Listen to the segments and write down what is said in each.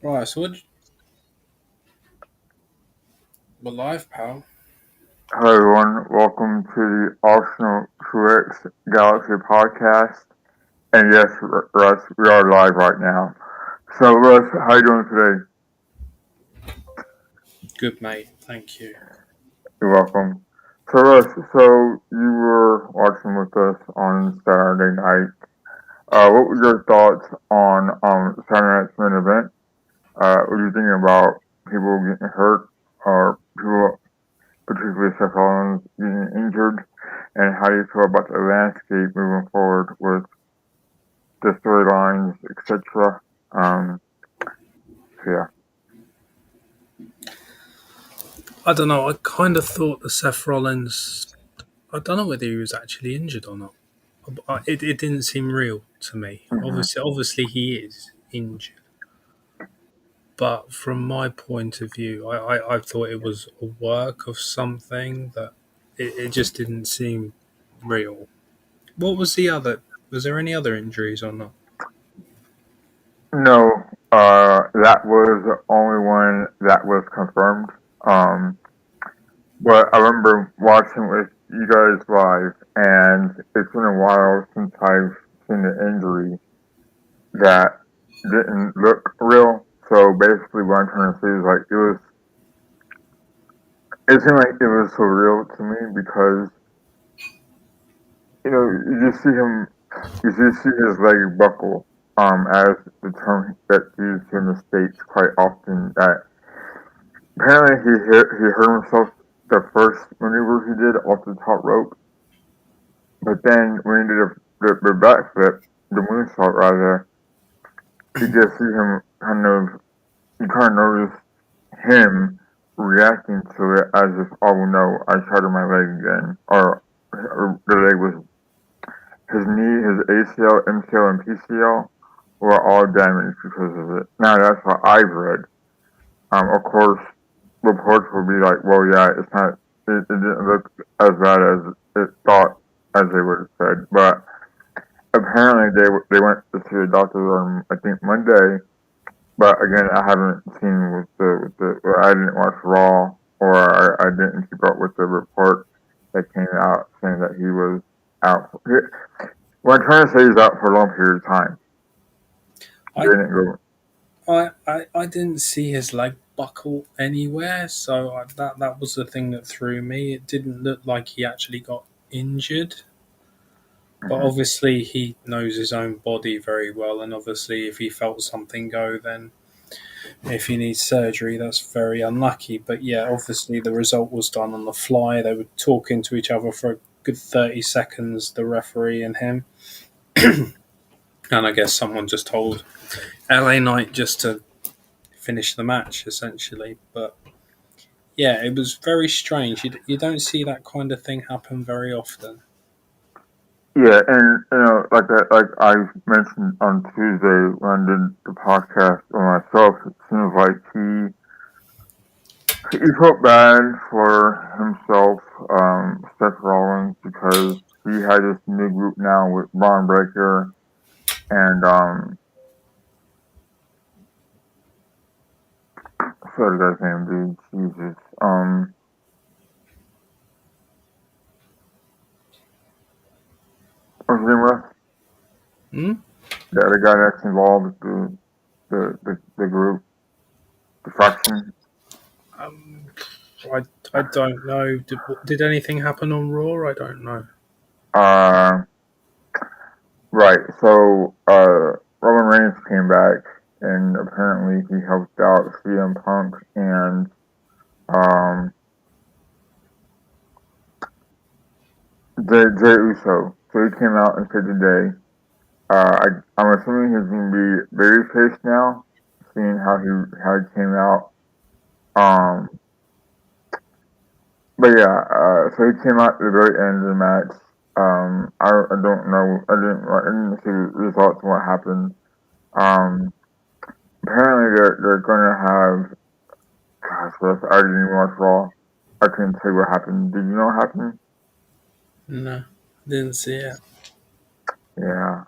Right, so we're live, pal. Hello everyone, welcome to the Arsenal Truex Galaxy podcast. And yes, Russ, we are live right now. So Russ, how you doing today? Good, mate. Thank you. You're welcome. So Russ, so you were watching with us on Saturday night. What were your thoughts on Saturday night's main event? What do you think about people getting hurt or people, particularly Seth Rollins, getting injured? And how do you feel about the landscape moving forward with the storylines, etc. Um, so yeah. I don't know. I kind of thought the Seth Rollins. I don't know whether he was actually injured or not. It didn't seem real to me. hmm Obviously, he is injured. But from my point of view, I thought it was a work of something that it just didn't seem real. What was the other? Was there any other injuries or not? No, that was the only one that was confirmed. Um, but I remember watching with you guys live, and it's been a while since I've seen the injury that didn't look real. So basically, what I'm trying to say is like it seemed like it was so real to me because you just see him, you just see his leg buckle, as the term that's used here in the States quite often. That apparently he hurt himself the first maneuver he did off the top rope, but then when he did the backflip, the moonsault rather, you just see him you kind of notice him reacting to it as if, oh no, I shattered my leg again, or the leg was his knee, his ACL, MCL, and PCL were all damaged because of it. Now that's what I've read. Of course, reports will be like, well, yeah, it's not. It didn't look as bad as it thought, as they would have said. But apparently, they went to see the doctor on I think Monday. But again, I haven't seen I didn't watch Raw, or I didn't keep up with the report that came out saying that he was out. What I'm trying to say is out for a long period of time. They I didn't go. I didn't see his leg buckle anywhere, so that was the thing that threw me. It didn't look like he actually got injured, but Mhm. obviously he knows his own body very well, and obviously if he felt something go, then if he needs surgery, that's very unlucky. But yeah, obviously the result was done on the fly. They were talking to each other for a good 30 seconds, the referee and him, and I guess someone just told LA Knight just to finish the match essentially, but yeah, it was very strange. You don't see that kind of thing happen very often. Yeah, and like I mentioned on Tuesday when I did the podcast on myself, it seems like he felt bad for himself, Seth Rollins, because he had this new group now with Braun Breaker and what's the guy's name, dude? Jesus, what's his name, Russ? Hmm? The other guy that's involved with the group, the faction. Um, I don't know. Did anything happen on Raw? I don't know. Uh, right. So Roman Reigns came back, and apparently he helped out CM Punk and um, Jay Uso. So he came out and said today. I'm assuming he's gonna be babyface now, seeing how he came out. Um, but yeah, so he came out at the very end of the match. I don't know. I didn't see the results of what happened. Um, apparently they're gonna have. Gosh, Russ, I didn't even watch Raw. I couldn't tell you what happened. Did you know what happened? No, didn't see it. Yeah.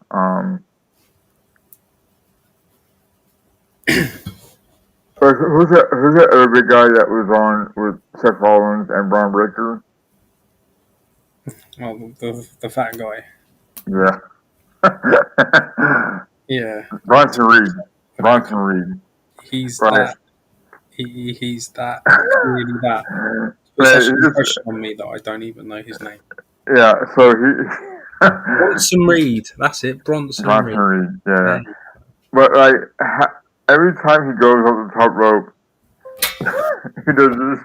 Like, who's that other big guy that was on with Seth Rollins and Braun Breaker? Oh, the fat guy. Yeah. Yeah, Bronson Reed. okay, Bronson Reed. he's Right. that. He's that really that. Put Man, such an impression on me that I don't even know his name. yeah, so he Bronson Reed. That's it. Bronson Bronson Reed. Reed, There yeah. you But like every time he goes up the top rope, he does this.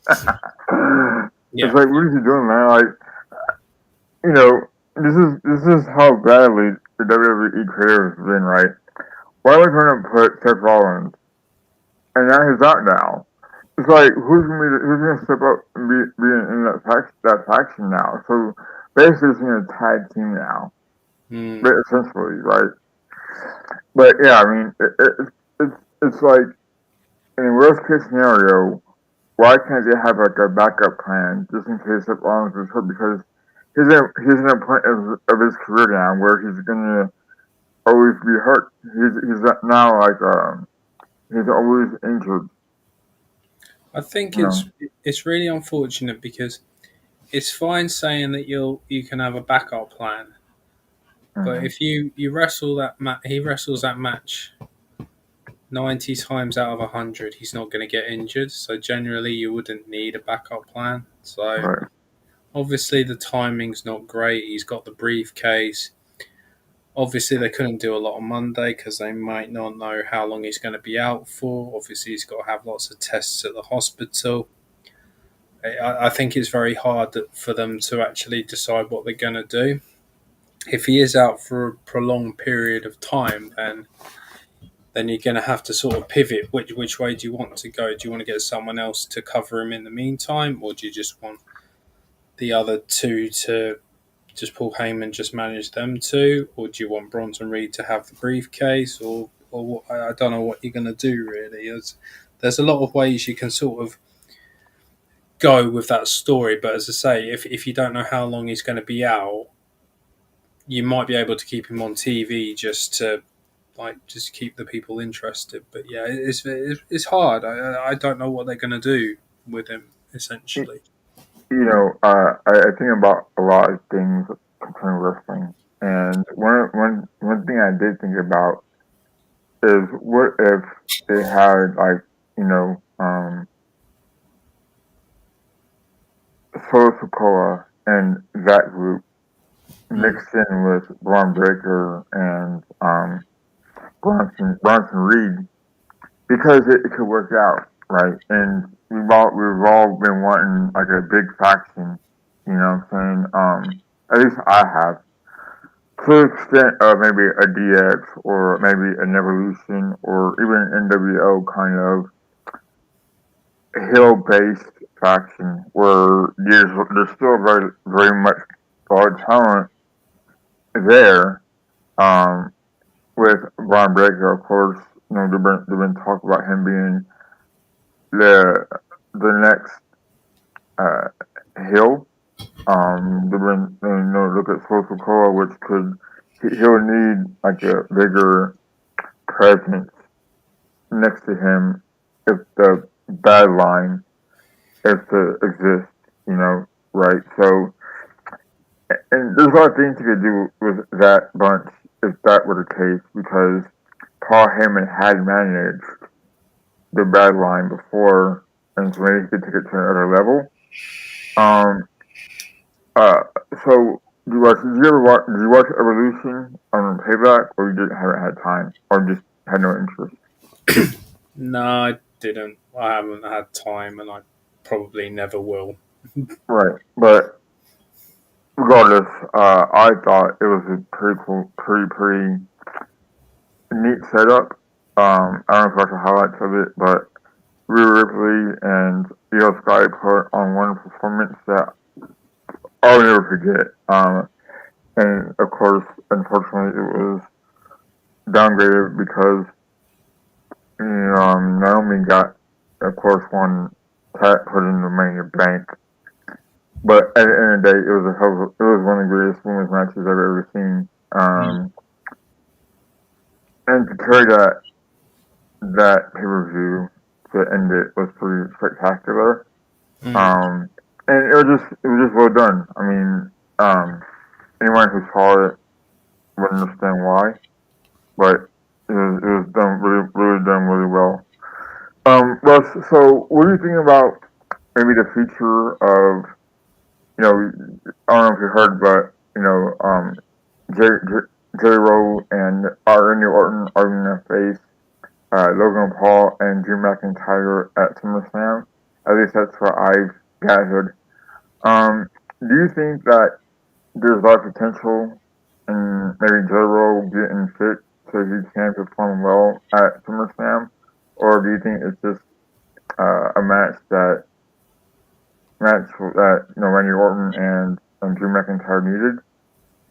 It's Yeah, like, what is he doing, man? Like, you know, this is how badly the WWE creative has been, right? Why are we going to put Seth Rollins and now he's out now? It's like who's gonna step up and be in that faction now? So basically, it's in a tag team now, mm, but essentially, right? But yeah, I mean, it's like in a worst case scenario, why can't they have like a backup plan just in case Seth Rollins is hurt? Because he's in a point of his career now where he's gonna always be hurt. He's now like he's always injured. I think You know. it's really unfortunate because it's fine saying that you can have a backup plan, but Hmm. if you wrestle he wrestles that match 90 times out of 100, he's not going to get injured. So generally, you wouldn't need a backup plan. So Right. obviously, the timing's not great. He's got the briefcase. Obviously, they couldn't do a lot on Monday because they might not know how long he's going to be out for. Obviously, he's got to have lots of tests at the hospital. I think it's very hard for them to actually decide what they're going to do. If he is out for a prolonged period of time, then you're going to have to sort of pivot. Which way do you want to go? Do you want to get someone else to cover him in the meantime, or do you just want the other two to just Paul Heyman just manage them two, or do you want Bronson Reed to have the briefcase, or what, I don't know what you're going to do really. There's a lot of ways you can sort of go with that story, but as I say, if you don't know how long he's going to be out, you might be able to keep him on TV just to just keep the people interested. But yeah, it's hard. I don't know what they're going to do with him essentially. I think about a lot of things concerning wrestling, and one thing I did think about is what if they had like Solo Sokoa and that group Mm. mixed in with Braun Breaker and Bronson Reed because it could work out, right? And we've all been wanting like a big faction, you know what I'm saying? At least I have. To the extent of maybe a DX or maybe an Evolution or even an NWO kind of hill-based faction where there's still very much a lot of talent there. Um, with Braun Breaker, of course, they've been talk about him being the next uh, hill. They've been look at Social Cola, which he'll need like a bigger presence next to him if the bad line is to exist, right? So, and there's a lot of things you could do with that bunch if that were the case, because Paul Heyman had managed the bad line before, and so maybe he could take it to another level. Um, uh, so did you watch Evolution on Payback, or you just haven't had time, or just had no interest? No, I didn't. I haven't had time, and I probably never will. Right, but regardless, I thought it was a pretty cool, pretty neat setup. I don't know if I the highlights of it, but Rhea Ripley and Io Sky put on one performance that I'll never forget. And of course, unfortunately, it was downgraded because Naomi got, of course, one put in the Money in the Bank. But at the end of the day, it was one of the greatest women's matches I've ever seen. Mm. And to carry that that pay per view to end it was pretty spectacular. Mm. Um, and it was just well done. I mean, anyone who saw it would understand why, but it was done really done really well. Russ, so what do you think about maybe the future of, I don't know if you heard, but J Rowe and Randy Orton are going to face Logan Paul and Drew McIntyre at SummerSlam. At least that's what I've gathered. Um, do you think that there's a lot of potential in maybe J Rowe getting fit so he can perform well at SummerSlam, or do you think it's just a match that Randy Orton and Drew McIntyre needed?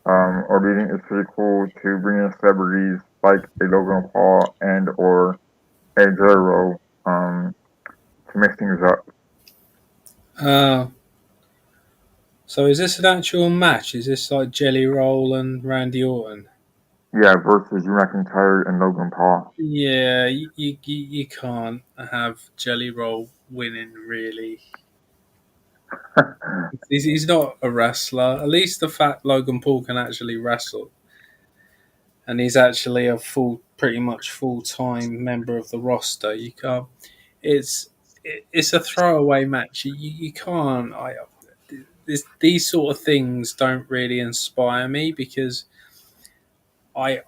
Or do you think it's pretty cool to bring in celebrities like a Logan Paul and or a J Rowe to mix things up? Uh, so is this an actual match? Is this like Jelly Roll and Randy Orton? Yeah, versus Drew McIntyre and Logan Paul. Yeah, you can't have Jelly Roll winning, really. He's not a wrestler. At least the fact Logan Paul can actually wrestle, and he's actually a pretty much full time member of the roster. You can't. It's it's a throwaway match. You can't. These sort of things don't really inspire me because I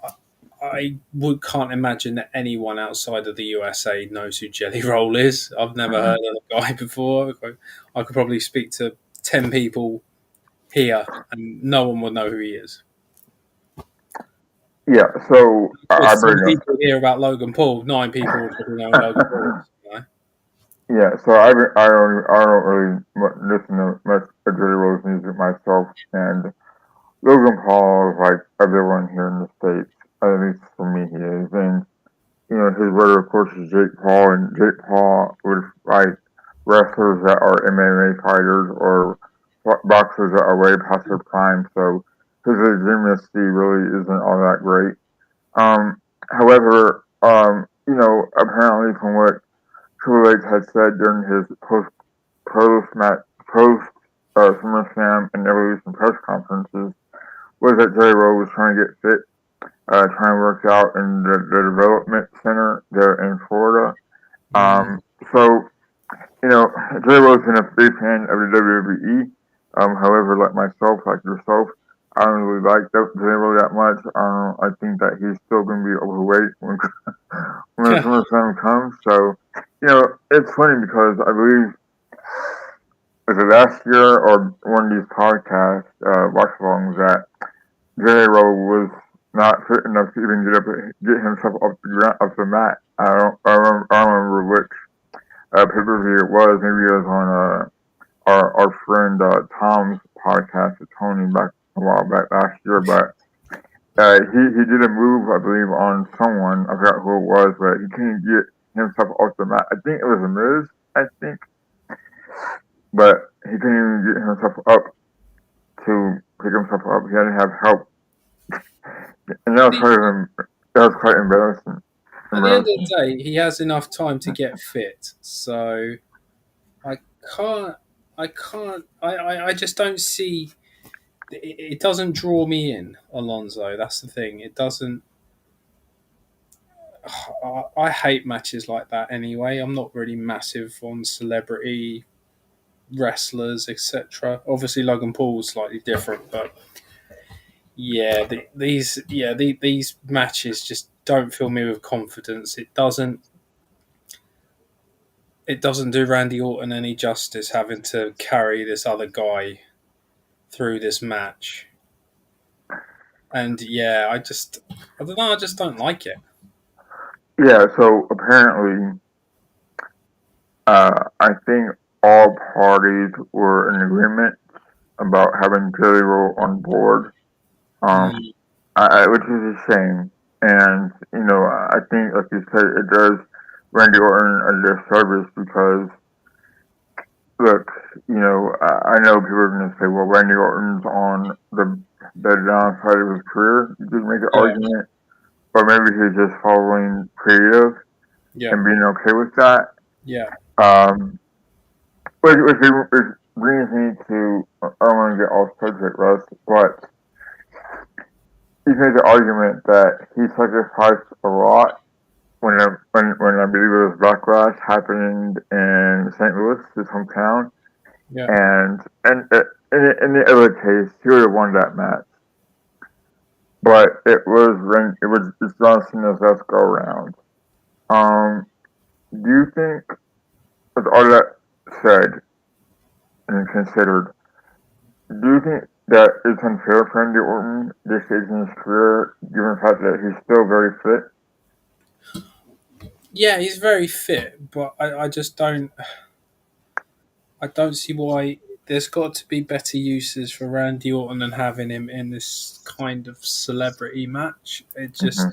can't imagine that anyone outside of the USA knows who Jelly Roll is. I've never heard of the guy before. I could probably speak to 10 people here, and no one would know who he is. Yeah, so I If 10 bring up. people hear about Logan Paul, 9 people will probably know who Logan Paul is. Yeah, so I don't really listen to much of Dirty Rose music myself, and Logan Paul is like everyone here in the states. At least for me, he is, and his brother, of course, is Jake Paul, and Jake Paul would fight wrestlers that are MMA fighters or boxers that are way past their prime. So his legitimacy really isn't all that great. However, apparently from what Triple H had said during his post SummerSlam and Evolution press conferences was that Jerry Rowe was trying to get fit, trying to work out in the development center there in Florida. Mm. So Jerry Rowe's been a big fan of the WWE. However, like myself, like yourself, I don't really like Jerry Rowe that much. I think that he's still going to be overweight when Mm. SummerSlam comes. So, it's funny because I believe was it last year or one of these podcasts, watch alongs that Jerry Rowe was not fit enough to even get himself up the ground, up the mat. I don't remember which pay per view it was. Maybe it was on our friend Tom's podcast with Tony back a while back last year. But he did a move, I believe, on someone. I forgot who it was, but he couldn't get himself off the mat. I think it was a Miz. I think, but he couldn't even get himself up to pick himself up. He had to have help, and At the, that was quite embarrassing. at the end of the Embarrassing. day, he has enough time to get fit. So I can't, I just don't see. It doesn't draw me in, Alonso. That's the thing. It doesn't. I hate matches like that anyway. I'm not really massive on celebrity wrestlers, etc. Obviously, Logan Paul's slightly different, but yeah, these matches just don't fill me with confidence. It doesn't do Randy Orton any justice having to carry this other guy through this match. And yeah, I don't know, I just don't like it. Yeah. So apparently, I think all parties were in agreement about having Jelly Roll on board, um, Mm, which is a shame. And I think, like you said, it does Randy Orton a disservice because, look, I know people are going to say, well, Randy Orton's on the downside of his career. You could make an yeah, argument, or maybe he's just following creative. Yeah. and being okay with that. Yeah. Um, which brings me to I don't want to get off subject, Russ, but he's made the argument that he sacrificed a lot when I believe it was backlash happened in St. Louis, his hometown, Yeah. and in the other case, he would have won that match. But it's John Cena's last go around. Um, do you think, with all that said and considered, do you think that it's unfair for Randy Orton this stage in his career, given the fact that he's still very fit? Yeah, he's very fit, but I just don't see why there's got to be better uses for Randy Orton than having him in this kind of celebrity match. It Hmm. just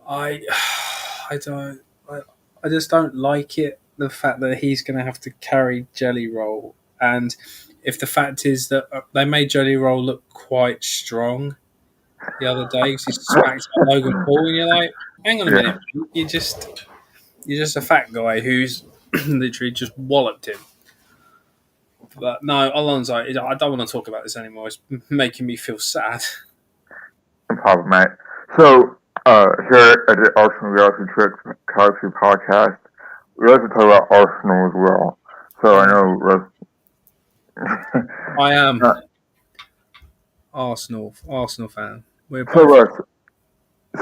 I I don't I, I just don't like it. The fact that he's going to have to carry Jelly Roll, and if the fact is that they made Jelly Roll look quite strong the other day because he smacked out Logan Paul, and you're like, hang on a Yeah, minute, you're just a fat guy who's literally just walloped him. But no, Alonso, I don't want to talk about this anymore. It's making me feel sad. no problem, mate. So, here at the Arsenal Reality Trick Galaxy podcast, we like to talk about Arsenal as well. So I know, Russ. I am uh, Arsenal fan. We're so, both. Russ,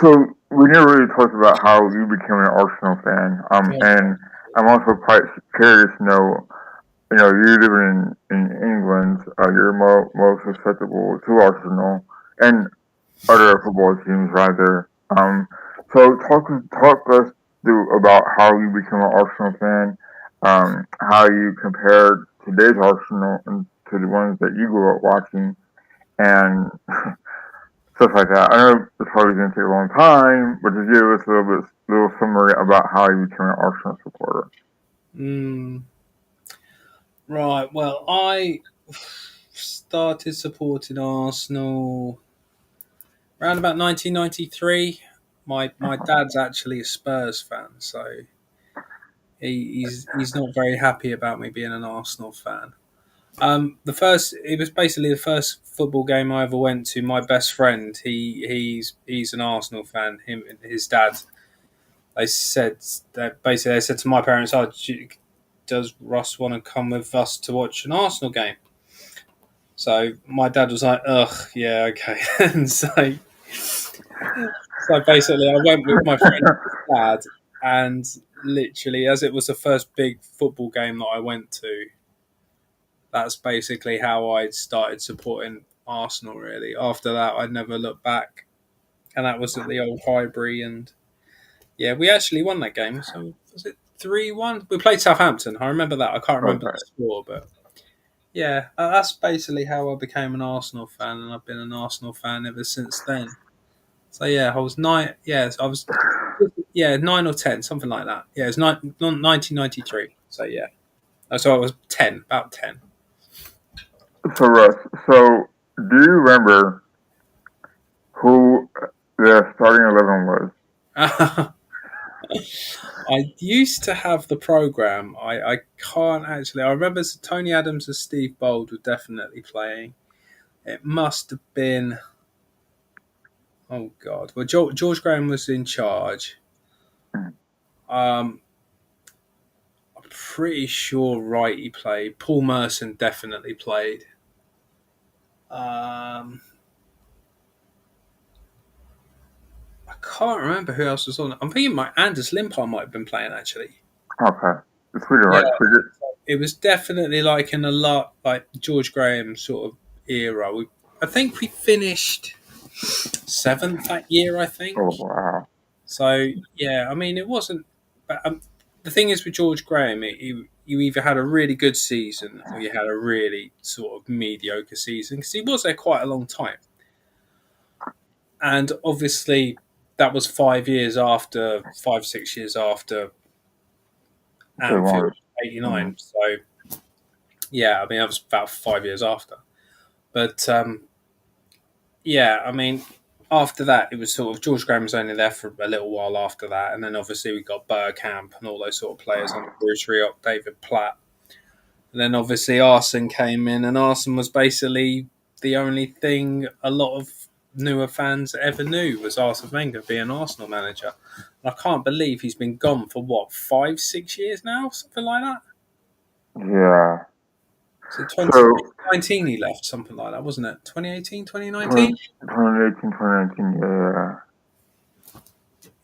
so we never really talked about how you became an Arsenal fan. And I'm also quite curious to know, you living in England, you're more susceptible to Arsenal and other football teams rather. So talk us through about how you became an Arsenal fan, how you compared today's Arsenal to the ones that you grew up watching, and stuff like that. I know it's probably going to take a long time, but just give us a little summary about how you became an Arsenal supporter. Mm, right. Well, I started supporting Arsenal around about 1993. My dad's actually a Spurs fan, so he's not very happy about me being an Arsenal fan. It was basically the first football game I ever went to. My best friend, he's an Arsenal fan. Him and his dad. They said that basically they said to my parents, "Oh, does Russ want to come with us to watch an Arsenal game?" So my dad was like, "Ugh, yeah, okay." And so basically, I went with my friend's dad, and literally, as it was the first big football game that I went to, that's basically how I started supporting Arsenal. Really, after that, I never looked back, and that was at the old Highbury, and yeah, we actually won that game. So was it 3-1? We played Southampton. I remember that. I can't remember the Okay. score, but yeah, that's basically how I became an Arsenal fan, and I've been an Arsenal fan ever since then. So yeah, I was 9. Yes, I was. Yeah, 9 or 10, something like that. Yeah, it was 1993. So yeah, so I was 10, about 10. So Russ, so do you remember who the starting 11 was? I used to have the program. I can't actually. I remember Tony Adams and Steve Bold were definitely playing. It must have been. Oh God! Well, George Graham was in charge. Um, I'm pretty sure Wrighty played. Paul Merson definitely played. Um, I can't remember who else was on it. I'm thinking my Anders Limpar might have been playing actually. Okay. Tweet it Yeah, right. Tweet it. it was definitely like in a lot like George Graham sort of era. I think we finished seventh that year. I Oh, think. wow. So yeah, I mean it wasn't. But the thing is with George Graham, you either had a really good season or you had a really sort of mediocre season because he was there quite a long time, and obviously that was 5 years after 5 6 years after They Anfield won. Mm-hmm. '89. So yeah, I mean that was about 5 years after. But yeah, I mean after that, it was sort of George Graham was only there for a little while after that, and then obviously we got Burkamp and all those sort of players under Bruce Rioch, David Platt, and then obviously Arsene came in, and Arsene was basically the only thing a lot of newer fans ever knew was Arsene Wenger being Arsenal manager. And I can't believe he's been gone for what 5, 6 years now, something like that. Yeah. So So 2019 he left, something like that, wasn't it? 2018, 2019. 2018, 2019, yeah.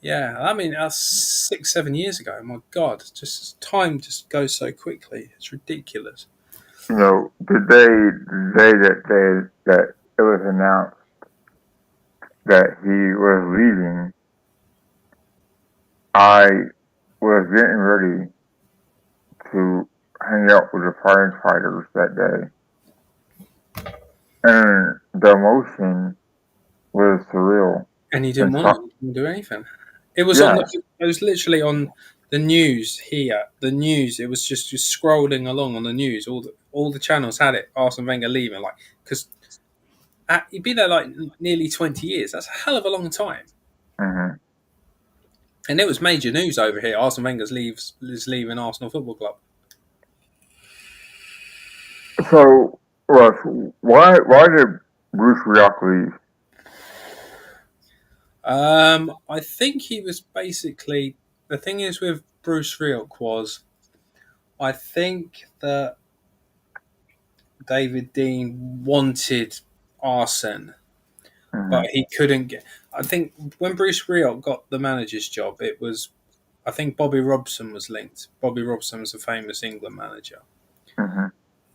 Yeah, I mean that's 6, 7 years ago. My God, just time just goes so quickly. It's ridiculous. The day that it was announced that he was leaving, I was getting ready to hang out with the firefighters that day, and the emotion was surreal. And he didn't And want to. so, He didn't do anything. It was on. yeah, It was literally on the news here. The news. It was just scrolling along on the news. All the channels had it. Arsene Wenger leaving. Like because he'd been there like nearly 20 years. That's a hell of a long time. hmm And it was major news over here. Arsene Wenger's is leaving Arsenal Football Club. So, Russ, why did Bruce Rioch leave? I think he was basically the thing is with Bruce Rioch was I think that David Dean wanted Arsene, but hmm he couldn't get. I think when Bruce Rioch got the manager's job, it was I think Bobby Robson was linked. Bobby Robson was a famous England manager, hmm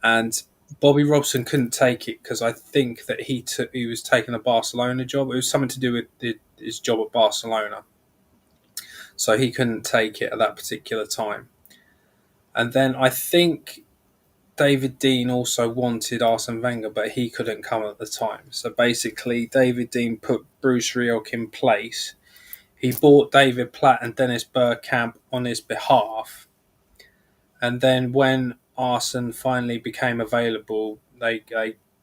and Bobby Robson couldn't take it because I think that he was taking a Barcelona job. It was something to do with his job at Barcelona, so he couldn't take it at that particular time. And then I think David Dean also wanted Arsene Wenger, but he couldn't come at the time. So basically, David Dean put Bruce Rioch in place. He bought David Platt and Dennis Bergkamp on his behalf. And then when Arsene finally became available, they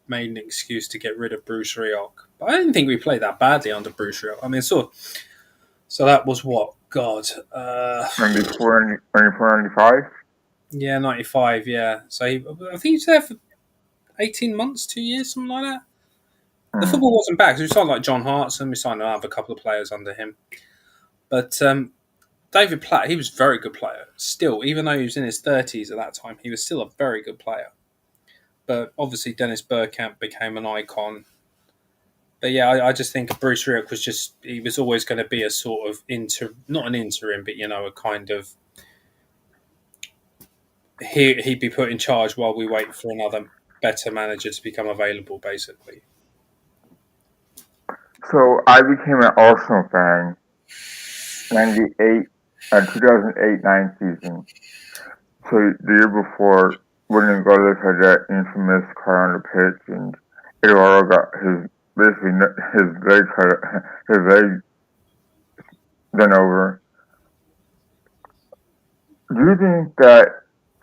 made an excuse to get rid of Bruce Rioch. But I didn't think we played that badly under Bruce Rioch. I mean, so that was what? God. 94, 94, 95? Yeah, 95, yeah. So I think he was there for 18 months, 2 years, something like that. The Mm. football wasn't bad because we signed like John Hartson, we signed another couple of players under him. But David Platt, he was a very good player. Still, even though he was in his 30s at that time, he was still a very good player. But obviously, Dennis Bergkamp became an icon. But yeah, I just think Bruce Rioch he was always going to be a sort of not an interim, but a kind of, he'd be put in charge while we wait for another better manager to become available, basically. So I became an Arsenal fan 98, 2008-9 season. So the year before, when Gonzalez had that infamous car on the pitch, and Eduardo got his leg cut, his leg done over. Do you think that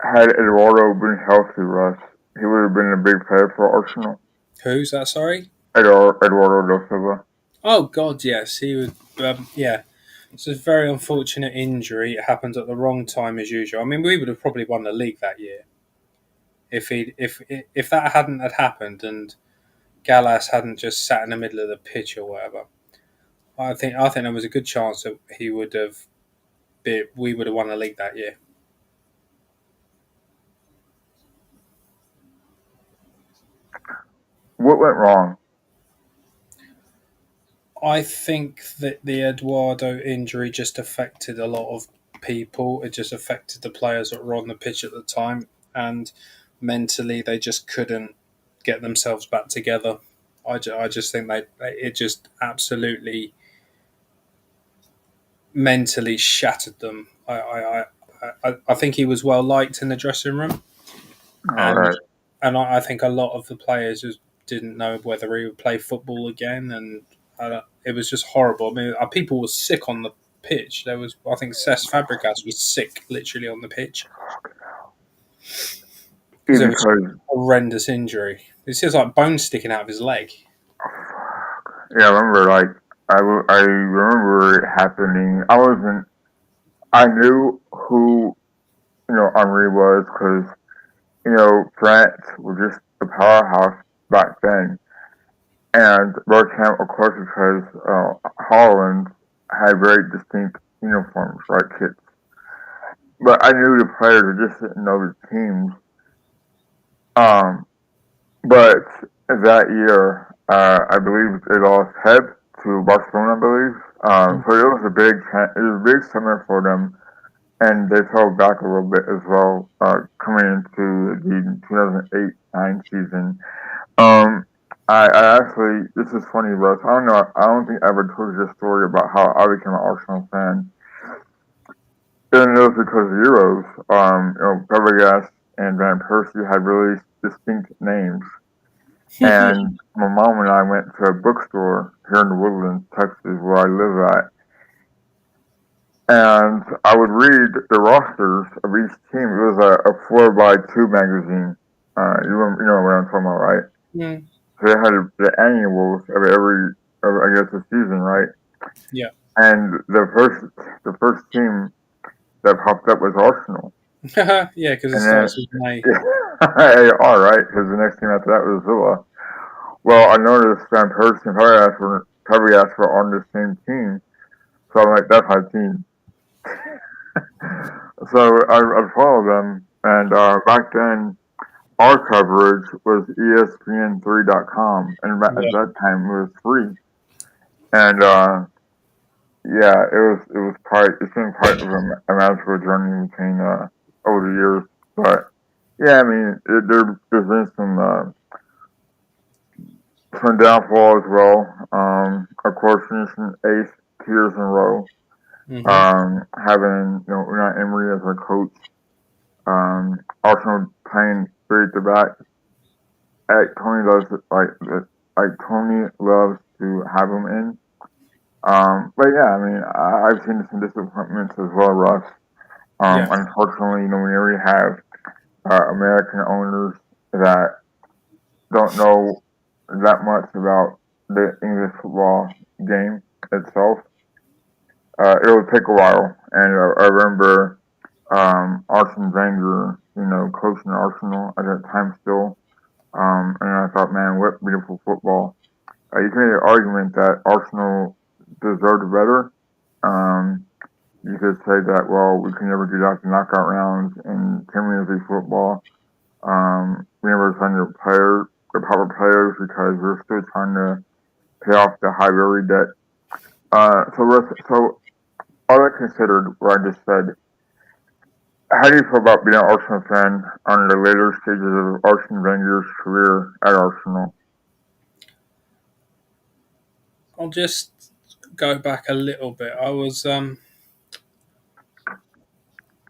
had Eduardo been healthy, Russ, he would have been a big player for Arsenal? Who's that, sorry? Eduardo da Silva. Oh, God, yes. He would, yeah. It's a very unfortunate injury. It happened at the wrong time as usual. I mean, we would have probably won the league that year if that hadn't had happened and Gallas hadn't just sat in the middle of the pitch or whatever. I think there was a good chance that we would have won the league that year. What went wrong? I think that the Eduardo injury just affected a lot of people. It just affected the players that were on the pitch at the time, and mentally they just couldn't get themselves back together. I just think it just absolutely mentally shattered them. I think he was well liked in the dressing room, All and right. I think a lot of the players just didn't know whether he would play football again, and it was just horrible. I mean, people were sick on the pitch. There was, I think, Cesc Fabregas was sick literally on the pitch Yeah, because it was because a horrendous injury. It's just like bones sticking out of his leg. Yeah, I remember like I remember it happening. I wasn't. I knew who Henri was because France was just a powerhouse back then, and Bergkamp, of course, because Holland had very distinct uniforms, right, kits. But I knew the players, I just didn't know the teams. Um, but that year, I believe they lost Heb to Barcelona, I believe. So it was a it was a big summer for them, and they fell back a little bit as well, coming into the 2008-9 season. Um, I actually, this is funny, Russ. I don't know. I don't think I ever told you the story about how I became an Arsenal fan. And it was because of Euros. Fabregas and Van Persie had really distinct names. And my mom and I went to a bookstore here in the Woodlands, Texas, where I live at. And I would read the rosters of each team. It was a 4x2 magazine. You know what I'm talking about, right? Mm. So they had the annuals of I guess, the season, right? Yeah. And the first team that popped up was Arsenal. Yeah, because it And then, starts with May. yeah, all right, because the next team after that was Villa. Well, I noticed Van Persie and Fabregas were on the same team, so I'm like, that's my team. So I followed them, and back then our coverage was ESPN3.com, and at Yeah. that time it was free. And yeah, it was quite it's been quite a magical journey between over the years, but yeah, I mean there's been some downfall as well. Of course, finishing eighth 2 years in a row. Hmm. Having Unai Emery as our coach. Arsenal playing three at the back. Tony loves Tony loves to have him in. But yeah, I mean I've seen some disappointments as well, Russ. Yeah. Unfortunately, whenever you have American owners that don't know that much about the English football game itself, it'll take a while. And I remember Arsene Wenger, coaching Arsenal at that time still. And I thought, man, what beautiful football. You can make an argument that Arsenal deserved better. Um, you could say that, well, we can never get out the knockout rounds in Premier League football. We never signed the proper players because we're still trying to pay off the high Highbury debt. So all that considered, what I just said, how do you feel about being an Arsenal fan on the later stages of Arsene Wenger's career at Arsenal? I'll just go back a little bit.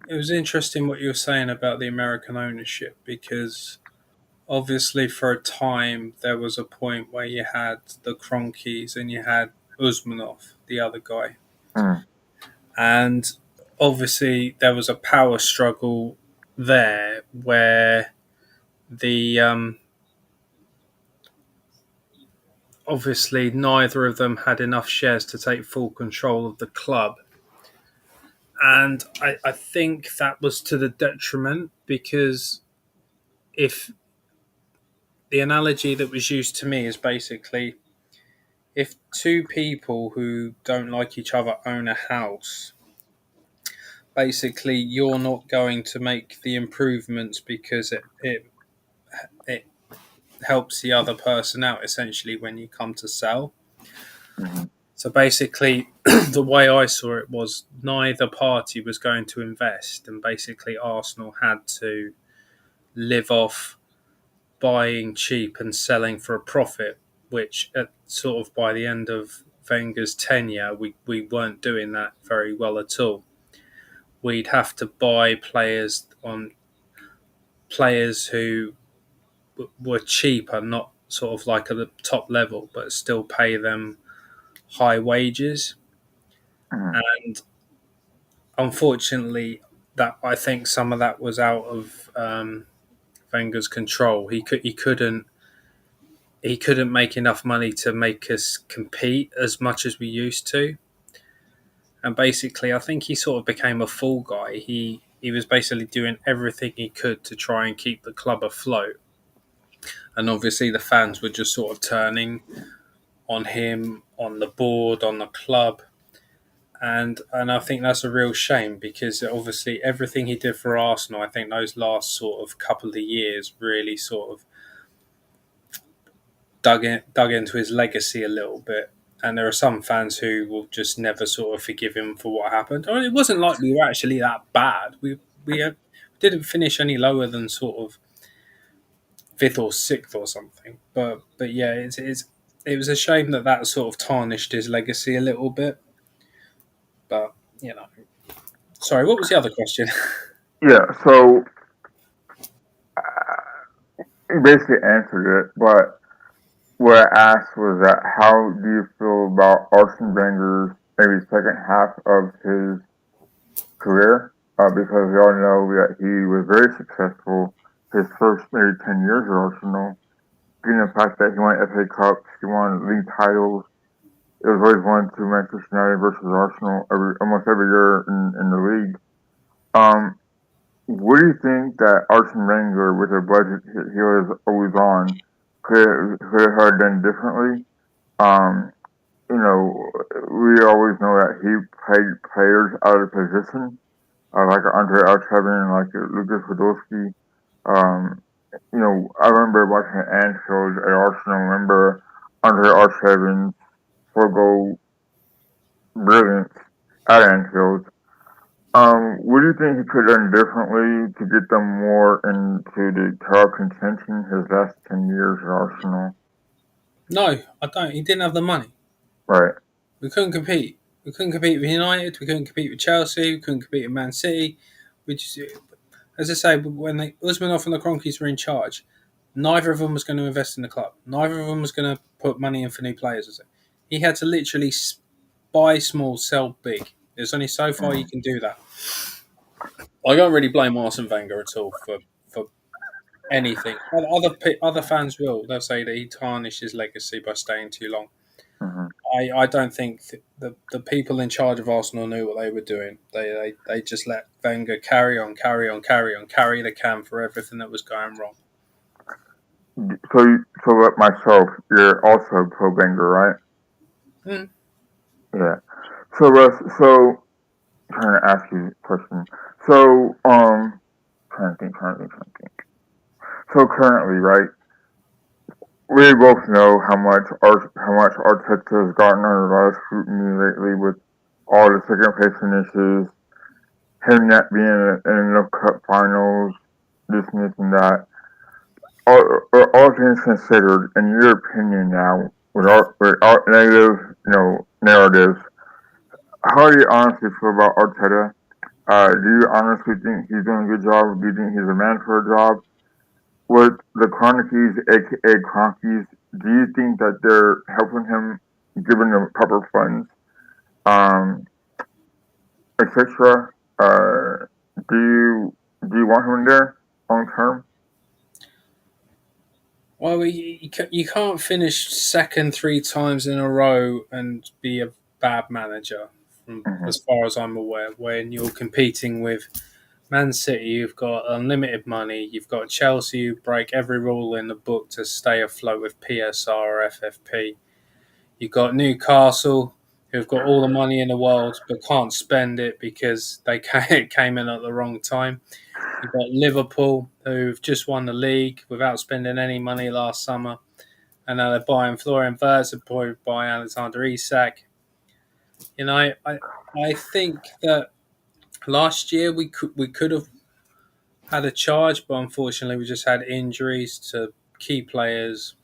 It was interesting what you were saying about the American ownership because obviously for a time there was a point where you had the Cronkies and you had Usmanov, the other guy, Mm, and obviously there was a power struggle there where the obviously neither of them had enough shares to take full control of the club. And I think that was to the detriment because if the analogy that was used to me is basically if two people who don't like each other own a house, basically you're not going to make the improvements because it helps the other person out essentially when you come to sell. mm-hmm, So basically, the way I saw it was neither party was going to invest, and basically, Arsenal had to live off buying cheap and selling for a profit, which sort of by the end of Wenger's tenure, we weren't doing that very well at all. We'd have to buy players who were cheaper, not sort of like at the top level, but still pay them high wages. mm-hmm, And unfortunately, that I think some of that was out of Wenger's control. He couldn't he couldn't make enough money to make us compete as much as we used to. And basically, I think he sort of became a fall guy. He was basically doing everything he could to try and keep the club afloat. And obviously, the fans were just sort of turning on him, on the board, on the club. And I think that's a real shame because obviously everything he did for Arsenal, I think those last sort of couple of years really sort of dug into his legacy a little bit. And there are some fans who will just never sort of forgive him for what happened. I mean, it wasn't like we were actually that bad. We didn't finish any lower than sort of fifth or sixth or something. But yeah, it was a shame that that sort of tarnished his legacy a little bit. But you know, sorry, what was the other question? Yeah, so he basically answered it, but what I asked was that how do you feel about Arsene Wenger's maybe second half of his career? Because we all know that he was very successful his first maybe 10 years at Arsenal. Given the fact that he won FA Cups, he won league titles. It was always 1-2 Manchester United versus Arsenal almost every year in the league. Um, what do you think that Arsene Wenger, with the budget he was always on, could have done differently? Um, we always know that he played players out of position, like Andre Alchevin, like Lucas Podolski. Um, I remember watching Anfield at Arsenal. I remember Andre Alchevin's four-goal brilliance at Anfield. What do you think he could have done differently to get them more into the title contention his last 10 years at Arsenal? No, I don't. He didn't have the money. Right. We couldn't compete. We couldn't compete with United. We couldn't compete with Chelsea. We couldn't compete with Man City. We just, as I say, when Usmanov and the Kroenkes were in charge, neither of them was going to invest in the club. Neither of them was going to put money in for new players. He had to literally buy small, sell big. There's only so far you Mm, can do that. I don't really blame Arsene Wenger at all for anything. Other fans will. They'll say that he tarnished his legacy by staying too long. mhm. I don't think the people in charge of Arsenal knew what they were doing. They just let Wenger carry on, carry on, carry on, carry the can for everything that was going wrong. So like myself, you're also pro Wenger, right? Mm. Yeah. So Russ, trying to ask you a question. So trying to think. So currently, right? We both know how much Arteta has gotten under a lot of scrutiny lately with all the second place finishes, him not being in the cup finals, this and that. All things considered, in your opinion now, with all negative, narratives, how do you honestly feel about Arteta? Do you honestly think he's doing a good job? Do you think he's a man for a job? With the Cronkies, aka Cronkies, do you think that they're helping him, giving him proper funds, um, etc.? Do you want him there long term? Well, you can't finish second three times in a row and be a bad manager, Hmm. as far as I'm aware. When you're competing with Man City, you've got unlimited money. You've got Chelsea, who break every rule in the book to stay afloat with PSR or FFP. You've got Newcastle, who've got all the money in the world but can't spend it because they came in at the wrong time. You've got Liverpool, who've just won the league without spending any money last summer, and now they're buying Florian Wirtz, supported by Alexander Isak. I think that last year we could have had a charge, but unfortunately we just had injuries to key players.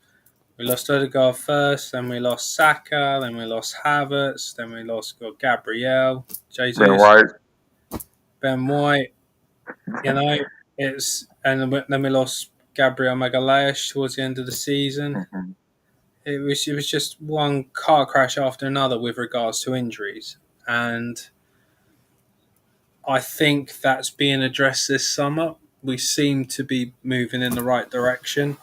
We lost Odegaard first, then we lost Saka, then we lost Havertz, then we lost Gabriel, Ben Jesus, White. Ben White. You know, it's and then we lost Gabriel Magalhaes towards the end of the season. Hmm. It was just one car crash after another with regards to injuries, and I think that's being addressed this summer. We seem to be moving in the right direction.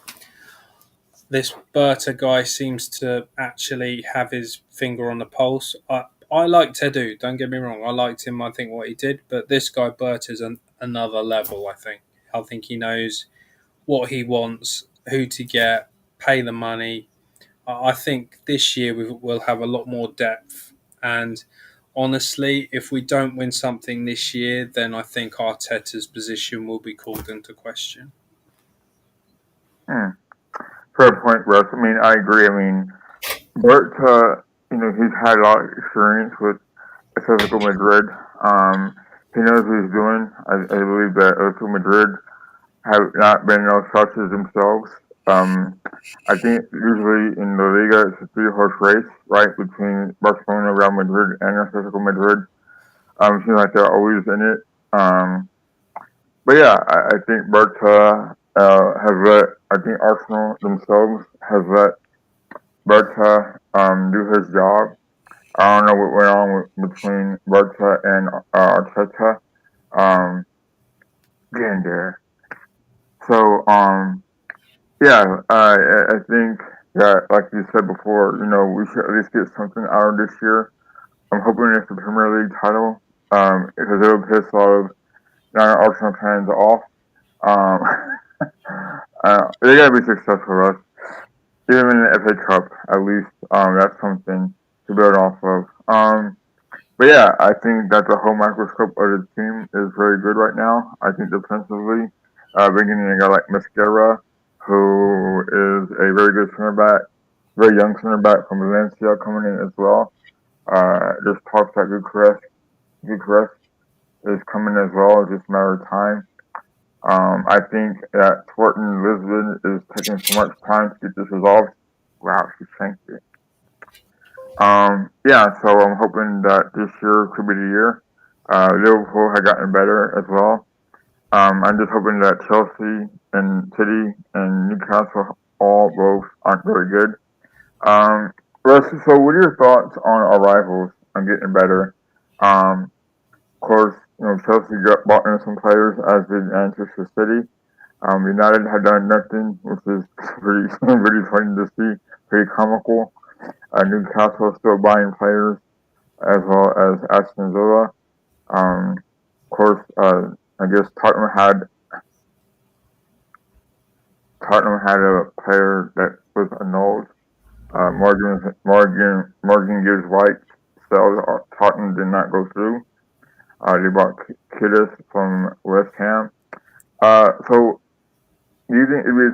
this Berta guy seems to actually have his finger on the pulse. I liked Edu, don't get me wrong. I liked him, I think, what he did. But this guy, Bert, is another level, I think. I think he knows what he wants, who to get, pay the money. I think this year we'll have a lot more depth. And honestly, if we don't win something this year, then I think Arteta's position will be called into question. Hmm. Fair point, Russ. I mean, I agree. I mean, Bert, he's had a lot of experience with Atletico Madrid. He knows what he's doing. I believe that Atletico Madrid have not been no slouches themselves. Um, I think usually in the Liga it's a three-horse race, right, between Barcelona, Real Madrid, and Atletico Madrid. It seems like they're always in it. But yeah, I think Barca has let, I think Arsenal themselves has let Barca do his job. I don't know what went on between Barca and Arteta getting there. So, yeah, I think that, like you said before, we should at least get something out of this year. I'm hoping it's the Premier League title because it'll piss a lot of non-Arsenal fans off. Um, they gotta be successful, Russ. Even in the FA Cup, at least, that's something to build off of. But yeah, I think that the whole microscope of the team is very good right now. I think defensively, bringing in a guy like Mascara, who is a very good center back, very young center back from Valencia coming in as well. There's talks that Bucharest is coming as well. It's just a matter of time. I think that Sporting Lisbon is taking so much time to get this resolved. Wow, she shanked it. Yeah, so I'm hoping that this year could be the year. Liverpool had gotten better as well. I'm just hoping that Chelsea and City and Newcastle all both aren't very good. Um, Russ, so what are your thoughts on our rivals on getting better? Of course, Chelsea got bought in some players, as did Manchester City. United had done nothing, which is pretty pretty funny to see, pretty comical. Newcastle still buying players as well as Aston Villa. Of course, I guess Tottenham had a player that was annulled. Morgan Gibbs White sales Tottenham did not go through. They bought Kiddis from West Ham. So do you think it'd be a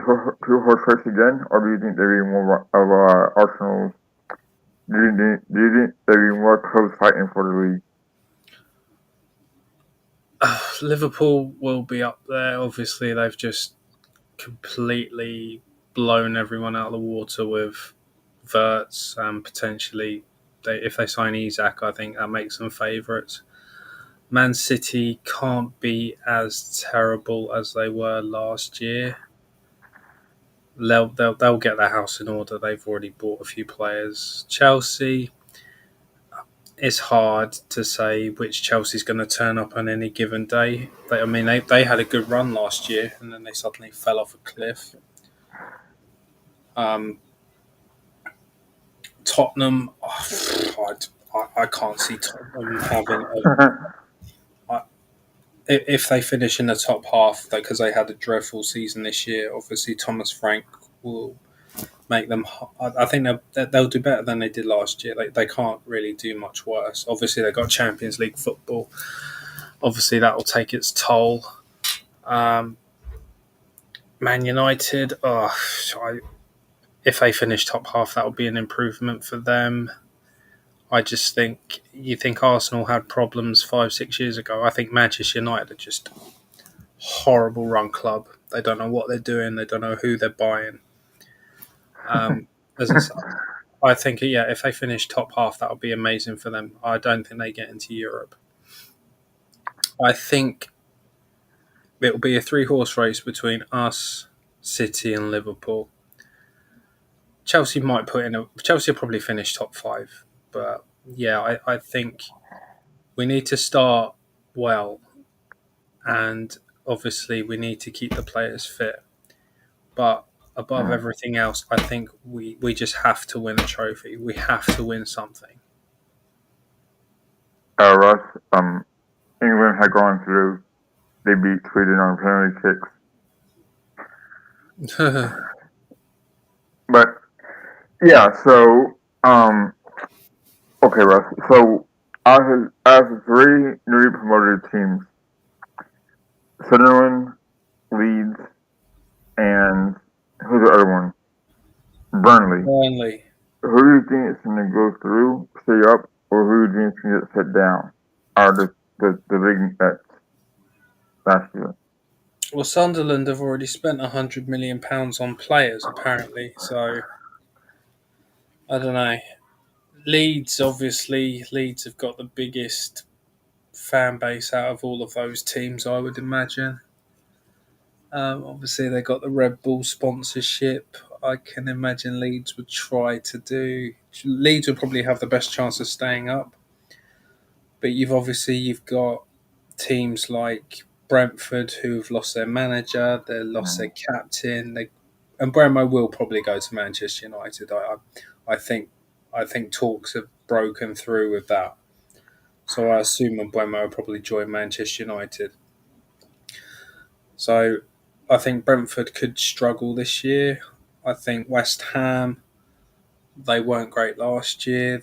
two horse race again, or do you think there'd be more of Arsenal's? Do you think there'd be more clubs fighting for the league? Liverpool will be up there. Obviously, they've just completely blown everyone out of the water with Verts and potentially if they sign Isak, I think that makes them favourites. Man City can't be as terrible as they were last year. They'll get their house in order. They've already bought a few players. Chelsea, it's hard to say which Chelsea's going to turn up on any given day. They had a good run last year and then they suddenly fell off a cliff. Um, Tottenham, I can't see Tottenham having if they finish in the top half, because they had a dreadful season this year. Obviously, Thomas Frank will make them. I think they'll do better than they did last year. They can't really do much worse. Obviously, they got Champions League football. Obviously, that will take its toll. Um, Man United, if they finish top half, that would be an improvement for them. I just think you think Arsenal had problems 5-6 years ago. I think Manchester United are just horrible run club. They don't know what they're doing. They don't know who they're buying. As I said, I think if they finish top half, that would be amazing for them. I don't think they get into Europe. I think it will be a three-horse race between us, City, and Liverpool. Chelsea might put in a. Chelsea will probably finish top five, but yeah, I think we need to start well, and obviously we need to keep the players fit. But above Mm. everything else, I think we just have to win a trophy. We have to win something. Russ, England had gone through. They beat Sweden on penalty kicks. But yeah, so okay, Russ. So out of the three newly promoted teams, Sunderland, Leeds, and who's the other one? Burnley. Burnley. Who do you think is going to go through, stay up, or who do you think is going to get set down? Are the big bets last year? Well, Sunderland have already spent £100 million on players, apparently. So I don't know. Leeds, obviously, Leeds have got the biggest fan base out of all of those teams, I would imagine. Obviously, they got the Red Bull sponsorship. I can imagine Leeds would try to do. Leeds would probably have the best chance of staying up, but you've got teams like Brentford who've lost their manager, they lost their Mm. captain. And Bremo will probably go to Manchester United. I think I think talks have broken through with that. So I assume Mbeumo will probably join Manchester United. So I think Brentford could struggle this year. I think West Ham, they weren't great last year.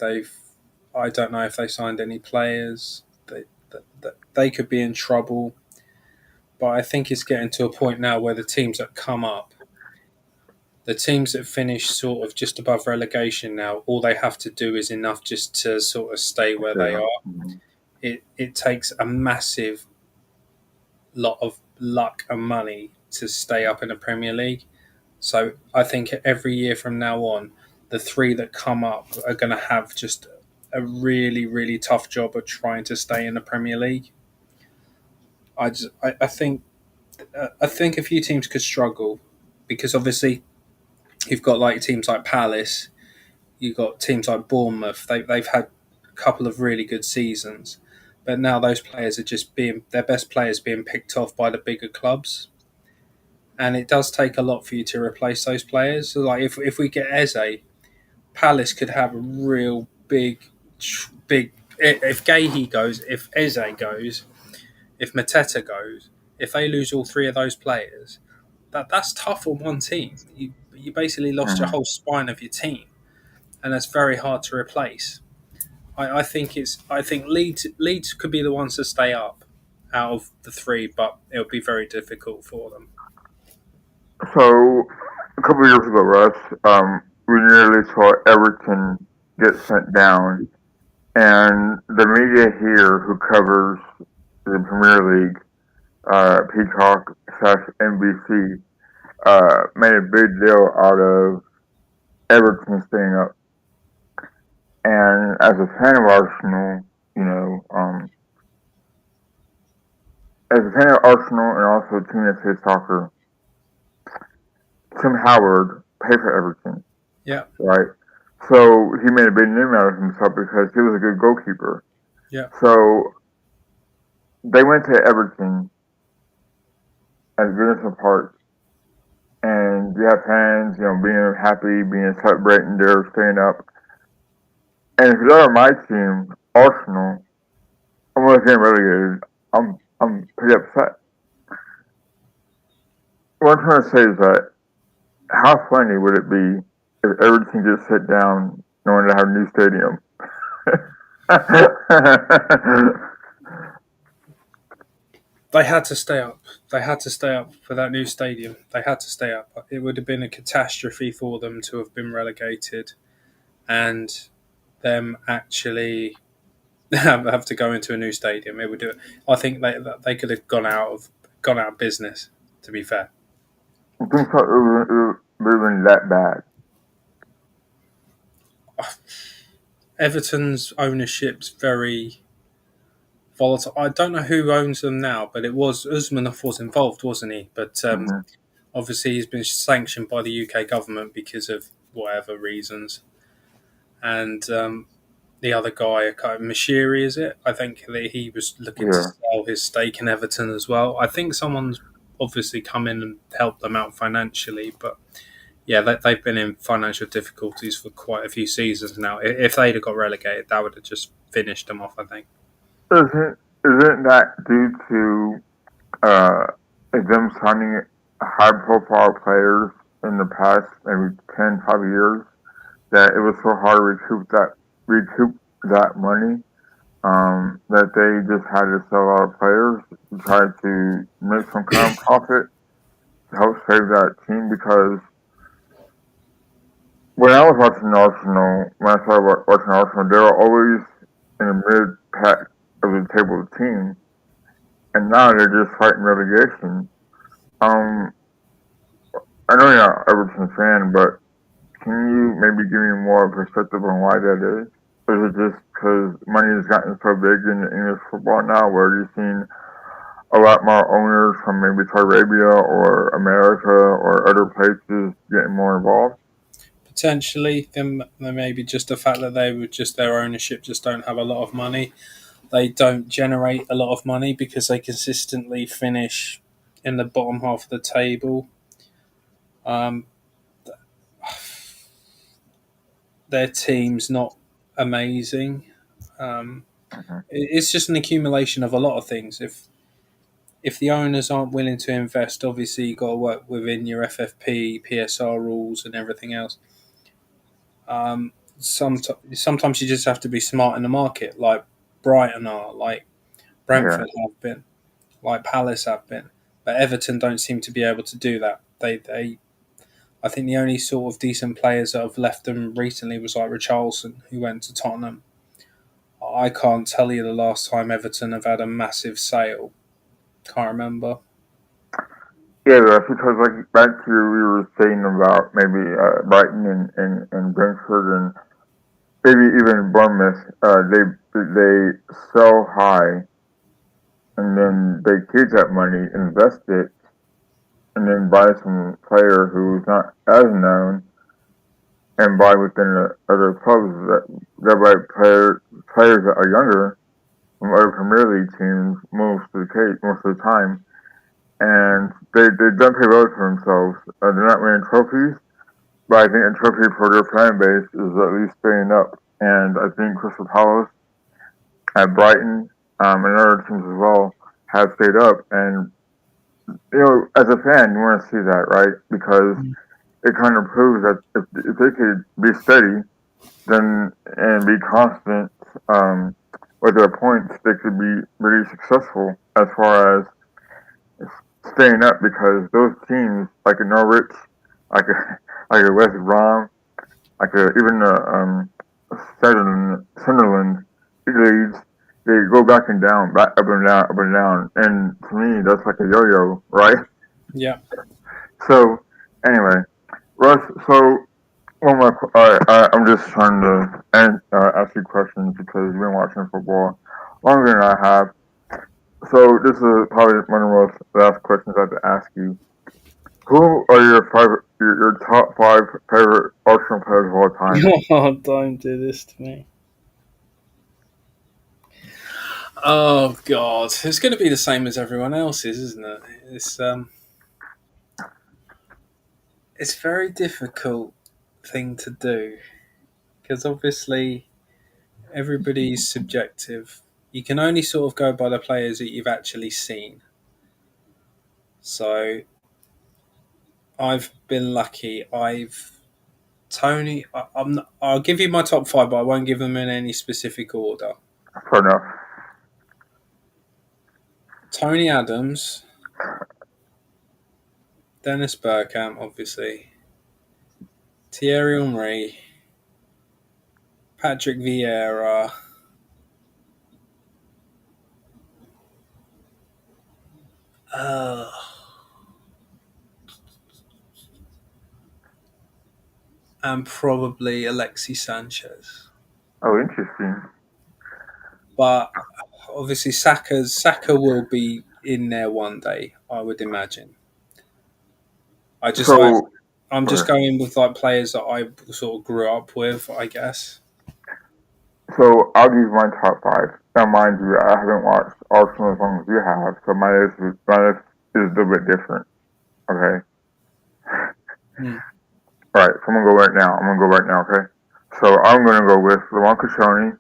I don't know if they signed any players. They could be in trouble. But I think it's getting to a point now where the teams that come up, the teams that finish sort of just above relegation now, all they have to do is enough just to sort of stay where they Yeah. are. Mhm. It takes a massive lot of luck and money to stay up in the Premier League. So I think every year from now on, the three that come up are going to have just a really, really tough job of trying to stay in the Premier League. I think a few teams could struggle because obviously you've got like teams like Palace, you've got teams like Bournemouth. They've had a couple of really good seasons, but now those players are just being their best players being picked off by the bigger clubs, and it does take a lot for you to replace those players. So like if we get Eze, Palace could have a real big. If Gahey goes, if Eze goes, if Mateta goes, if they lose all three of those players, that's tough on one team. You basically lost your Mhm. whole spine of your team, and that's very hard to replace. I think Leeds could be the ones to stay up out of the three, but it'll be very difficult for them. So a couple of years ago, Russ, we nearly saw Everton get sent down, and the media here who covers the Premier League, Peacock slash NBC, made a big deal out of Everton staying up. And as a fan of Arsenal, you know, as a fan of Arsenal and also a team that plays soccer, Tim Howard paid for Everton, Yeah, right? So he made a big name out of himself because he was a good goalkeeper. yeah. So they went to Everton at Goodison Park, and you have fans, you know, being happy, being celebrating, they're staying up. And if you're on my team, Arsenal, I'm almost getting relegated. I'm pretty upset. What I'm trying to say is that how funny would it be if everything just sit down knowing they have a new stadium? They had to stay up. They had to stay up for that new stadium. They had to stay up. It would have been a catastrophe for them to have been relegated and them actually have to go into a new stadium. It would do it. I think they could have gone out of business. To be fair, I think so, it would have been that bad. Everton's ownership's very volatile. I don't know who owns them now, but it was Usmanov was involved, wasn't he? But Hmm. obviously he's been sanctioned by the UK government because of whatever reasons. And the other guy, Mashiri, is it? I think that he was looking to Yeah. sell his stake in Everton as well. I think someone's obviously come in and helped them out financially, but Yeah, they've been in financial difficulties for quite a few seasons now. If they'd have got relegated, that would have just finished them off, I think. Isn't that due to uh, them signing high-profile players in the past maybe 10, 5 years that it was so hard to recoup that money that they just had to sell a lot of players to try to make some kind of profit to help save that team because when I was watching Arsenal, when I started watching Arsenal, they were always in the mid pack of the table team, and now they're just fighting relegation. Um, I know you're not an Everton fan, but can you maybe give me more perspective on why that is? Or is it just because money has gotten so big in English football now, where you've seen a lot more owners from maybe Saudi Arabia or America or other places getting more involved? Potentially, then there may be just the fact that they would just their ownership just don't have a lot of money. They don't generate a lot of money because they consistently finish in the bottom half of the table. Um, their team's not amazing. Um, Mhm. it's just an accumulation of a lot of things. If the owners aren't willing to invest, obviously you got to work within your FFP, PSR rules, and everything else. Sometimes you just have to be smart in the market, like Brighton are, like Yeah, Brentford have been, like Palace have been, but Everton don't seem to be able to do that. I think the only sort of decent players that have left them recently was like Richarlison, who went to Tottenham. I can't tell you the last time Everton have had a massive sale. Can't remember. yeah, that's because like back to we were saying about maybe Brighton and Brentford and maybe even Bournemouth. They sell high and then they keep that money, invest it, and then buy some player who's not as known and buy within the other clubs that buy players that are younger from other Premier League teams most of the time, and they've done pretty well for themselves. They're not winning trophies, but I think a trophy for their fan base is at least staying up. And I think Crystal Palace at Brighton and other teams as well have stayed up. And as a fan, you want to see that, right? Because it kind of proves that if they could be steady, then and be constant with their points, they could be really successful as far as staying up. Because those teams, like a Norwich, like a like a West Brom, like a, even Sunderland leads, they go back and down, back up and down, up and down. And to me, that's like a yo-yo, right? Yeah. So anyway, Russ. So I'm just trying to ask you questions because you've been watching football longer than I have. So this is probably one of the most last questions I have to ask you. Who are your top five favorite Arsenal players of all time? Oh, don't do this to me. Oh God, it's going to be the same as everyone else's, isn't it? It's a very difficult thing to do because obviously everybody's subjective. You can only sort of go by the players that you've actually seen. So I've been lucky. I'll give you my top five, but I won't give them in any specific order. Fair enough. Tony Adams, Dennis Bergkamp, obviously, Thierry Henry, Patrick Vieira, uh, and probably Alexi Sanchez. Oh, interesting. But obviously, Saka will be in there one day, I would imagine. I just I So, I'm just okay. going with like players that I sort of grew up with, I guess. So I'll give you my top five. Now, mind you, I haven't watched Arsenal as long as you have, so my list is a little bit different. Okay. Hmm. All right, so I'm gonna go right now. I'm gonna go right now. Okay. So I'm gonna go with Lamont Kashoni,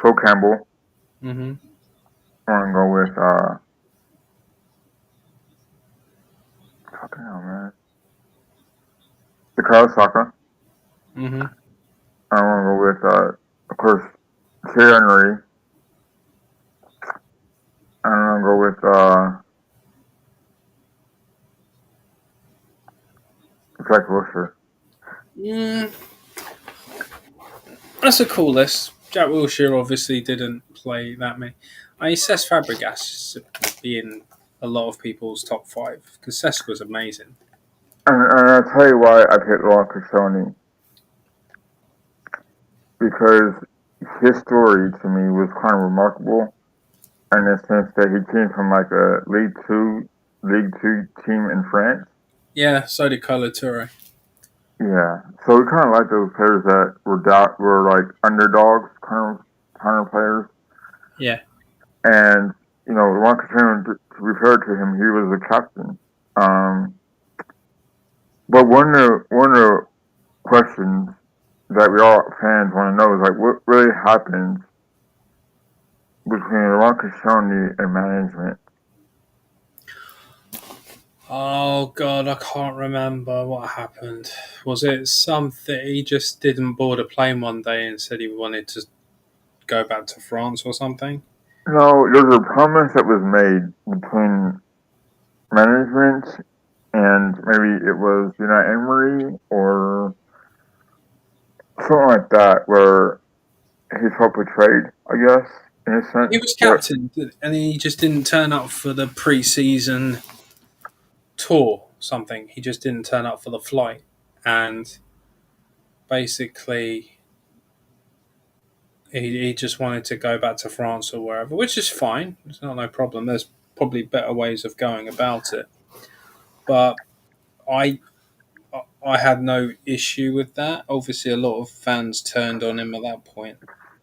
Phil Campbell. Mm-hmm. I'm gonna go with fucking hell, man. Dakota Saka. Mm-hmm. I'm gonna go with of course Thierry Henry. I'm gonna go with Jack Wilshere. Mm, that's a cool list. Jack Wilshere obviously didn't play that many. I mean, Cesc Fabregas be in a lot of people's top five because Cesc was amazing. And I'll tell you why I picked Lamont Kashoni because his story to me was kind of remarkable in the sense that he came from like a League Two team in France. Yeah, so did Colo Toure. Yeah, so we kind of like those players that were like underdogs kind of players. Yeah. And Ron Kachun, to be fair to him, he was the captain. Um, but one of the questions that we all fans want to know is like, what really happens between Ron Kachun and management? Oh God, I can't remember what happened. Was it something he just didn't board a plane one day and said he wanted to go back to France or something? No, there's a promise that was made between management and maybe it was Unai Emery or something like that, where he felt betrayed, I guess, in a He sense. was But captain, and he just didn't turn up for the pre-season tour. Something he just didn't turn up for the flight, and basically he just wanted to go back to France or wherever, which is fine. It's not no problem. There's probably better ways of going about it, but I I had no issue with that. Obviously, a lot of fans turned on him at that point,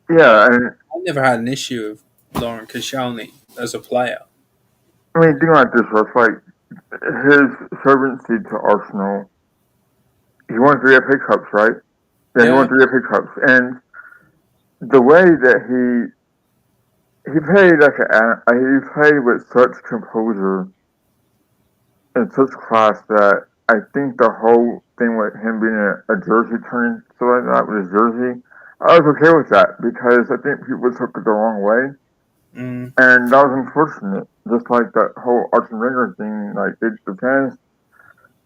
yeah, but and I never had an issue with Laurent Koscielny as a player. I mean, think like this, Russ. Like his servancy to Arsenal, he won 3 FA Cups, right? Yeah, he won Yeah, 3 FA Cups, and the way that he played he played with such composure and such class that I think the whole thing with him being a jersey turn so like that with his jersey, I was okay with that because I think people took it the wrong way, mm, and that was unfortunate. Just like that whole Arsene Wenger thing, like the fans,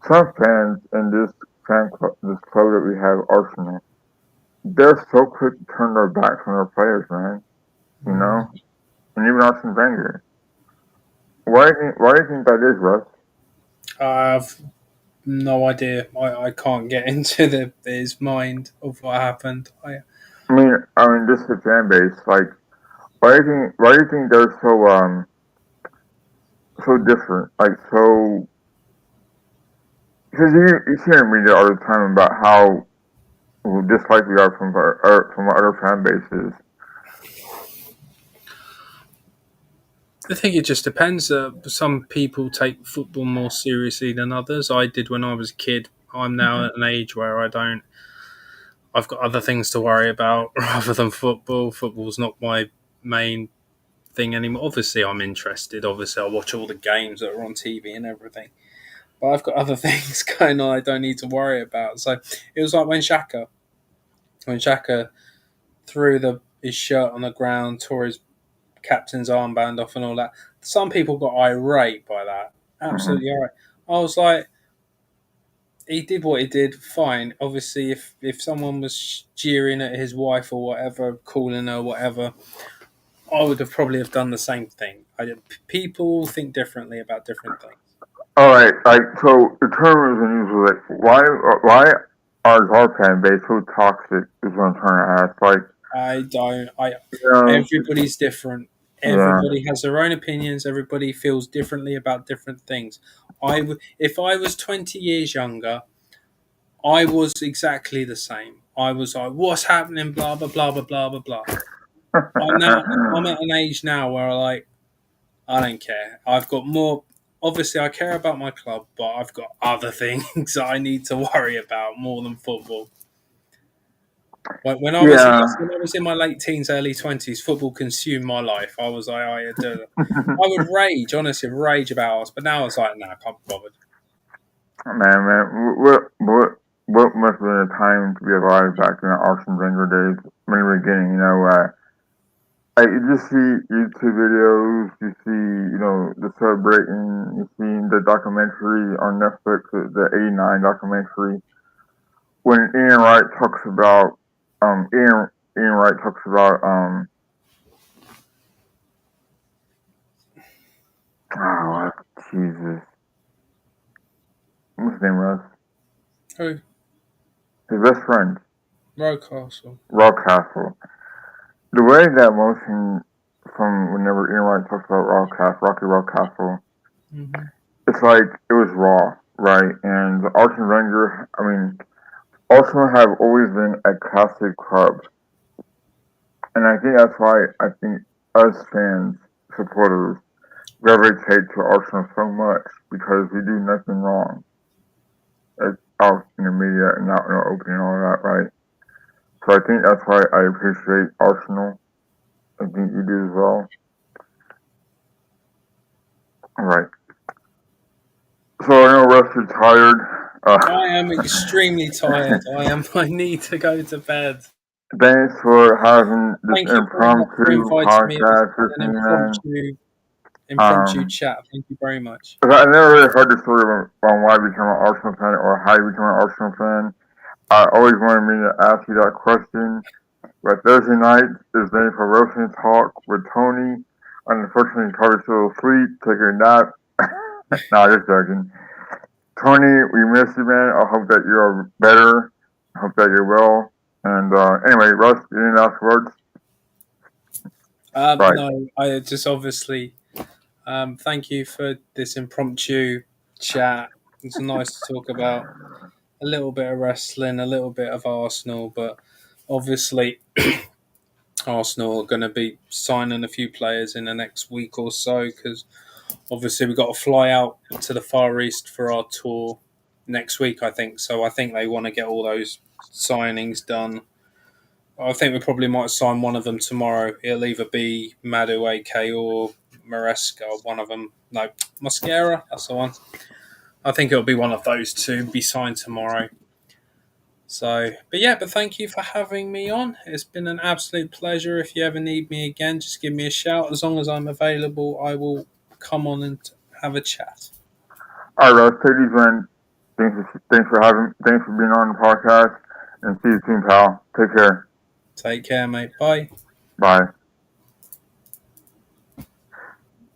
some fans in this club that we have, Arsenal, they're so quick to turn their backs on their players, man. You know, mm. and even Arsene Wenger. Why do you think that is, Russ? I've no idea. I can't get into his mind of what happened. I mean, just the fan base, like. Why do you think they're so different? Like so because you see in media all the time about how disliked we are from other fan bases. I think it just depends. Some people take football more seriously than others. I did when I was a kid. I'm now at an age where I don't. I've got other things to worry about rather than football. Football's not my main thing anymore. Obviously, I'm interested. Obviously, I watch all the games that are on TV and everything. But I've got other things going on I don't need to worry about. So it was like when Shaka threw his shirt on the ground, tore his captain's armband off, and all that. Some people got irate by that. Hmm. Absolutely irate. I was like, he did what he did. Fine. Obviously, if someone was jeering at his wife or whatever, calling her whatever, I would have probably have done the same thing. People think differently about different things. All right, like so the term is usually like why are our fan base so toxic? Is what I'm trying to ask. Like I don't. you know, Everybody's different. yeah. Everybody has their own opinions. Everybody feels differently about different things. If I was 20 years younger, I was exactly the same. I was like, "What's happening?" Blah blah blah blah blah blah blah. I'm at an age now where I don't care. I've got more. obviously I care about my club, but I've got other things that I need to worry about more than football. When I was Yeah. when I was in my late teens, early 20s, football consumed my life. I would rage, honestly, rage about us. But now I was like, nah, I can't be bothered. Man, what must have been a time to be alive back in the Arsene Wenger days, when the beginning, like you just see YouTube videos, you see, the celebrating, you see the documentary on Netflix, the '89 documentary, when Ian Wright talks about, oh, Jesus, what's his name, Russ? Oh, His best friend, Rocastle. Rob Castle. The way that motion from whenever Ian Wright talks about Rocky Rob Castle, Mm-hmm. it's like it was raw, right? And Arsene Wenger, I mean, Arsenal have always been a classic club, and I think that's why I think us fans, supporters, gravitate to Arsenal so much because we do nothing wrong. It's out in the media and out in the open and all that, right? So I think that's why I appreciate Arsenal. I think you do as well. All right. So I know Russ is tired. I am extremely tired. I need to go to bed. Thanks for having this Thank you very much for impromptu inviting me. It was podcast with an me, man. impromptu Um, chat. Thank you very much. 'Cause I never really heard the story on why you became an Arsenal fan or how you became an Arsenal fan. I always wanted me to ask you that question. But Thursday night is made for roasting talk with Tony. Unfortunately, he's probably still asleep, taking a nap. Nah, just joking. Tony, we miss you, man. I hope that you're better. I hope that you're well. And anyway, Russ, you didn't ask words? Right. No, I just obviously thank you for this impromptu chat. It's nice to talk about a little bit of wrestling, a little bit of Arsenal, but obviously Arsenal are going to be signing a few players in the next week or so because obviously we've got to fly out to the Far East for our tour next week, I think. So I think they want to get all those signings done. I think we probably might sign one of them tomorrow. It'll either be Madu AK or Maresca, one of them. No, Mosquera, that's the one. I think it'll be one of those two be signed tomorrow. So, but thank you for having me on. It's been an absolute pleasure. If you ever need me again, just give me a shout. As long as I'm available, I will come on and have a chat. All right, Russ, take these, man. Thanks for being on the podcast, and see you soon, pal. Take care. Take care, mate. Bye. Bye.